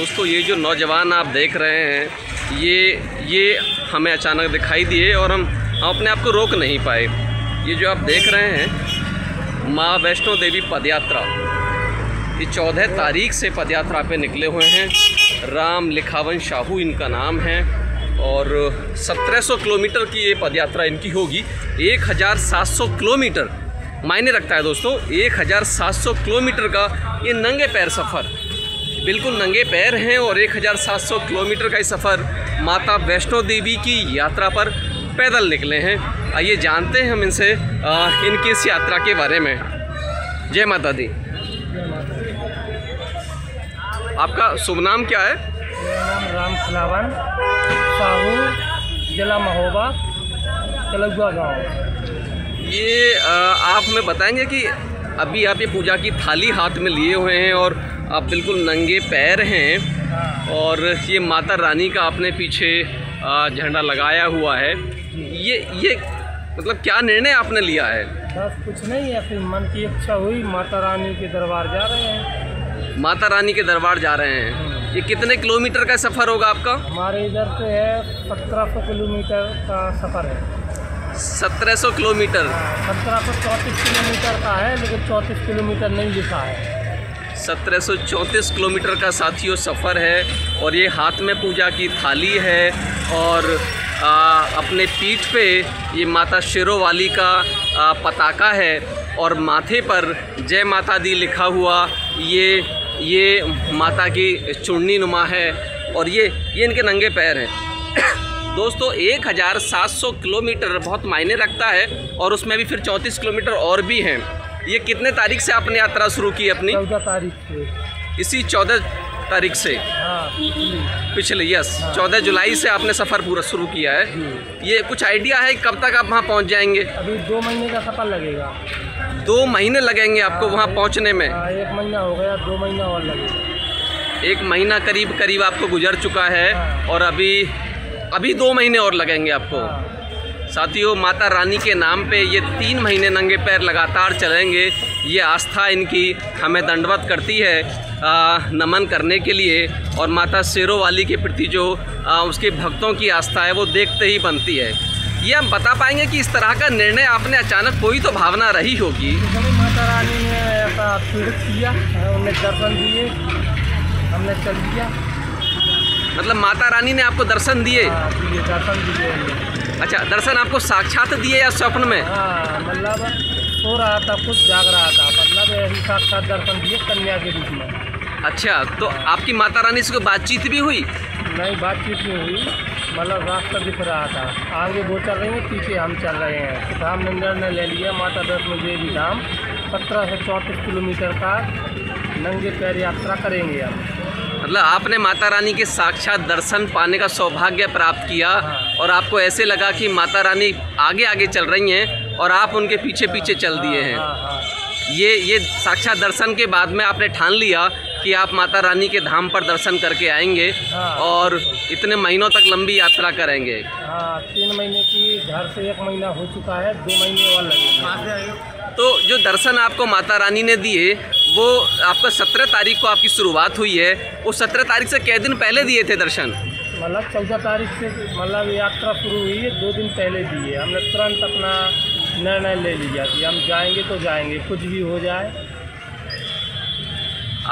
दोस्तों ये जो नौजवान आप देख रहे हैं ये हमें अचानक दिखाई दिए और हम अपने आप को रोक नहीं पाए। ये जो आप देख रहे हैं माँ वैष्णो देवी पदयात्रा, ये 14 तारीख से पदयात्रा पे निकले हुए हैं। राम लिखावन शाहू इनका नाम है और 1700 किलोमीटर की ये पदयात्रा इनकी होगी। 1700 किलोमीटर मायने रखता है दोस्तों। 1700 किलोमीटर का ये नंगे पैर सफ़र, बिल्कुल नंगे पैर हैं और 1700 किलोमीटर का ये सफ़र माता वैष्णो देवी की यात्रा पर पैदल निकले हैं। आइए जानते हैं हम इनसे इनकी इस यात्रा के बारे में। जय माता दी। आपका शुभ नाम क्या है? मेरा नाम राम लिखावन शाहू, जिला महोबा, कलौजा गाँव। ये आप हमें बताएंगे कि अभी आप ये पूजा की थाली हाथ में लिए हुए हैं और आप बिल्कुल नंगे पैर हैं और ये माता रानी का आपने पीछे झंडा लगाया हुआ है। ये मतलब क्या निर्णय आपने लिया है? बस कुछ नहीं है, फिर मन की इच्छा हुई, माता रानी के दरबार जा रहे हैं। माता रानी के दरबार जा रहे हैं। ये कितने किलोमीटर का सफ़र होगा आपका? हमारे इधर से है 1700 किलोमीटर का सफ़र है। 1700 किलोमीटर? 1734 किलोमीटर का है, लेकिन 34 किलोमीटर नहीं लिखा है। 1734 किलोमीटर का साथियों सफ़र है और ये हाथ में पूजा की थाली है और अपने पीठ पे ये माता शेरों वाली का पताका है और माथे पर जय माता दी लिखा हुआ ये माता की चुन्नी नुमा है और ये इनके नंगे पैर हैं। दोस्तों 1700 किलोमीटर बहुत मायने रखता है और उसमें भी फिर 34 किलोमीटर और भी हैं। ये कितने तारीख से आपने यात्रा शुरू की अपनी? 14 तारीख से। इसी 14 तारीख से? हाँ, पिछले 14 जुलाई से आपने सफ़र पूरा शुरू किया है। ये कुछ आइडिया है कब तक आप वहाँ पहुँच जाएंगे? अभी 2 महीने का सफ़र लगेगा। 2 महीने लगेंगे आपको वहाँ पहुँचने में? 1 महीना हो गया, 2 महीना और लगेगा। 1 महीना करीब आपको गुजर चुका है और अभी 2 महीने और लगेंगे आपको। साथियों माता रानी के नाम पे ये 3 महीने नंगे पैर लगातार चलेंगे। ये आस्था इनकी हमें दंडवत करती है नमन करने के लिए और माता शेरों वाली के प्रति जो उसके भक्तों की आस्था है वो देखते ही बनती है। ये हम बता पाएंगे कि इस तरह का निर्णय आपने अचानक, कोई तो भावना रही होगी? माता रानी ने ऐसा पीड़ित किया, उन्हें दर्शन दिए, हमने चल दिया। मतलब माता रानी ने आपको दर्शन दिए? दर्शन दिए। अच्छा, दर्शन आपको साक्षात दिए या स्वप्न में? हाँ, मतलब सो रहा था, कुछ जाग रहा था, मतलब ऐसी साक्षात दर्शन दिए कन्या के रूप में। अच्छा, तो आपकी माता रानी से कोई बातचीत भी हुई? नहीं, बातचीत नहीं हुई, मतलब रास्ता दिख रहा था। आगे वो चल रही है, पीछे हम चल रहे हैं। तो हमने निर्णय ले लिया माता वैष्णो देवी धाम 1734 किलोमीटर का नंगे पैर यात्रा करेंगे हम। मतलब आपने माता रानी के साक्षात दर्शन पाने का सौभाग्य प्राप्त किया और आपको ऐसे लगा कि माता रानी आगे आगे चल रही हैं और आप उनके पीछे पीछे चल दिए हैं। ये साक्षात दर्शन के बाद में आपने ठान लिया कि आप माता रानी के धाम पर दर्शन करके आएंगे और इतने महीनों तक लंबी यात्रा करेंगे। 3 महीने की, घर से 1 महीना हो चुका है, 2 महीने और लगेंगे। तो जो दर्शन आपको माता रानी ने दिए वो आपका 17 तारीख को आपकी शुरुआत हुई है, वो 17 तारीख से कै दिन पहले दिए थे दर्शन? मतलब 14 तारीख से मतलब यात्रा शुरू हुई है, 2 दिन पहले दिए। हमने तुरंत अपना निर्णय ले लिया कि हम जाएंगे तो जाएंगे, कुछ भी हो जाए।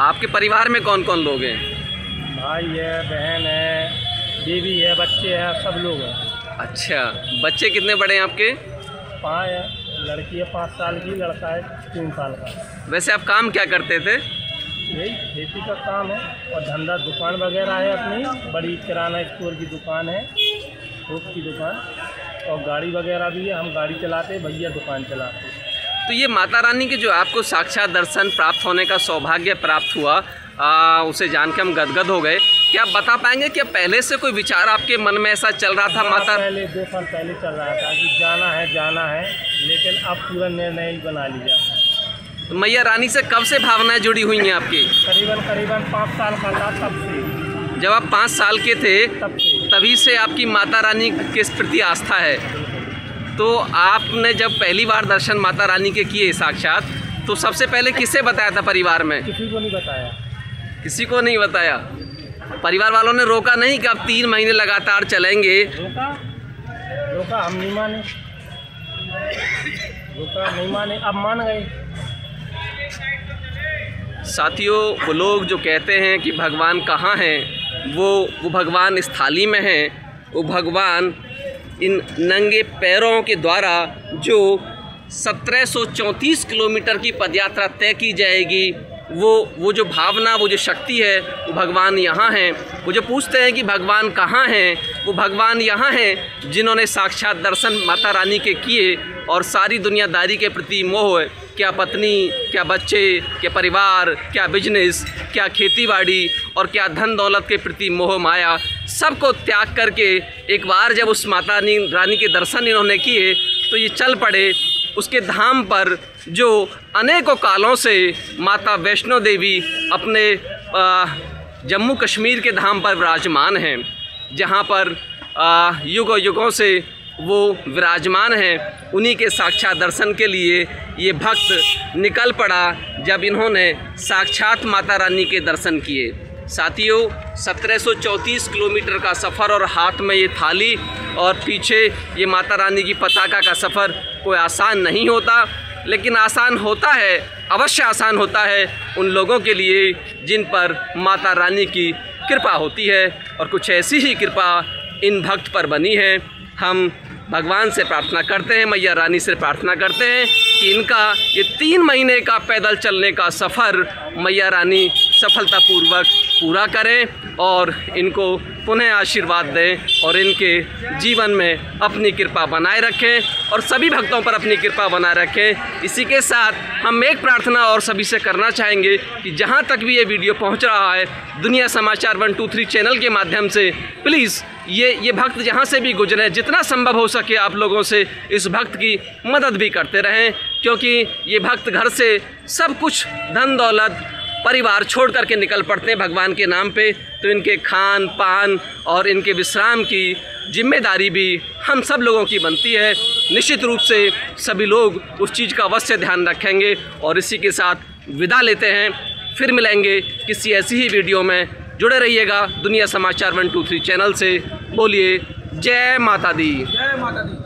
आपके परिवार में कौन कौन लोग हैं? भाई है, बहन है, बीवी है, बच्चे हैं, सब लोग हैं। अच्छा, बच्चे कितने बड़े हैं आपके? 5 है, लड़की है 5 साल की, लड़का है 3 साल का। वैसे आप काम क्या करते थे? यही खेती का काम है और धंधा, दुकान वगैरह है अपनी, बड़ी किराना स्टोर की दुकान है, थोक की दुकान, और गाड़ी वगैरह भी है। हम गाड़ी चलाते, भैया दुकान चलाते। तो ये माता रानी के जो आपको साक्षात दर्शन प्राप्त होने का सौभाग्य प्राप्त हुआ, उसे जान के हम गदगद हो गए। क्या आप बता पाएंगे कि पहले से कोई विचार आपके मन में ऐसा चल रहा था? माता पहले 2 साल पहले चल रहा था कि जाना है, लेकिन अब पूरा निर्णय ही बना लिया। तो मैया रानी से कब से भावनाएं जुड़ी हुई हैं आपकी? करीबन 5 साल का था तब से। जब आप 5 साल के थे तभी से आपकी माता रानी के प्रति आस्था है। तो आपने जब पहली बार दर्शन माता रानी के किए साक्षात, तो सबसे पहले किसे बताया था परिवार में? किसी को नहीं बताया। किसी को नहीं बताया? परिवार वालों ने रोका नहीं कि आप 3 महीने लगातार चलेंगे? रोका हम नहीं माने, रोका नहीं माने, अब मान गए। साथियों, वो लोग जो कहते हैं कि भगवान कहाँ हैं, वो भगवान इस थाली में हैं। वो भगवान इन नंगे पैरों के द्वारा जो 1734 किलोमीटर की पदयात्रा तय की जाएगी, वो जो भावना, वो जो शक्ति है, वो भगवान यहाँ हैं। वो जो पूछते हैं कि भगवान कहाँ हैं, वो भगवान यहाँ हैं जिन्होंने साक्षात दर्शन माता रानी के किए और सारी दुनियादारी के प्रति मोह, क्या पत्नी, क्या बच्चे, क्या परिवार, क्या बिजनेस, क्या खेतीबाड़ी और क्या धन दौलत के प्रति मोह माया, सबको त्याग करके एक बार जब उस माता रानी के दर्शन इन्होंने किए तो ये चल पड़े उसके धाम पर जो अनेकों कालों से माता वैष्णो देवी अपने जम्मू कश्मीर के धाम पर विराजमान हैं, जहाँ पर युगों युगों से वो विराजमान हैं। उन्हीं के साक्षात दर्शन के लिए ये भक्त निकल पड़ा जब इन्होंने साक्षात माता रानी के दर्शन किए। साथियों, 1734 किलोमीटर का सफ़र और हाथ में ये थाली और पीछे ये माता रानी की पताका का सफ़र कोई आसान नहीं होता, लेकिन आसान होता है, अवश्य आसान होता है उन लोगों के लिए जिन पर माता रानी की कृपा होती है। और कुछ ऐसी ही कृपा इन भक्त पर बनी है। हम भगवान से प्रार्थना करते हैं, मैया रानी से प्रार्थना करते हैं कि इनका ये 3 महीने का पैदल चलने का सफ़र मैया रानी सफलतापूर्वक पूरा करें और इनको पुनः आशीर्वाद दें और इनके जीवन में अपनी कृपा बनाए रखें और सभी भक्तों पर अपनी कृपा बनाए रखें। इसी के साथ हम एक प्रार्थना और सभी से करना चाहेंगे कि जहां तक भी ये वीडियो पहुंच रहा है, दुनिया समाचार 123 चैनल के माध्यम से प्लीज़ ये भक्त जहाँ से भी गुजरे, जितना संभव हो सके आप लोगों से इस भक्त की मदद भी करते रहें, क्योंकि ये भक्त घर से सब कुछ धन दौलत परिवार छोड़ करके निकल पड़ते हैं भगवान के नाम पे, तो इनके खान पान और इनके विश्राम की जिम्मेदारी भी हम सब लोगों की बनती है। निश्चित रूप से सभी लोग उस चीज़ का अवश्य ध्यान रखेंगे। और इसी के साथ विदा लेते हैं, फिर मिलेंगे किसी ऐसी ही वीडियो में। जुड़े रहिएगा दुनिया समाचार 123 चैनल से। बोलिए जय माता दी। जय माता दी।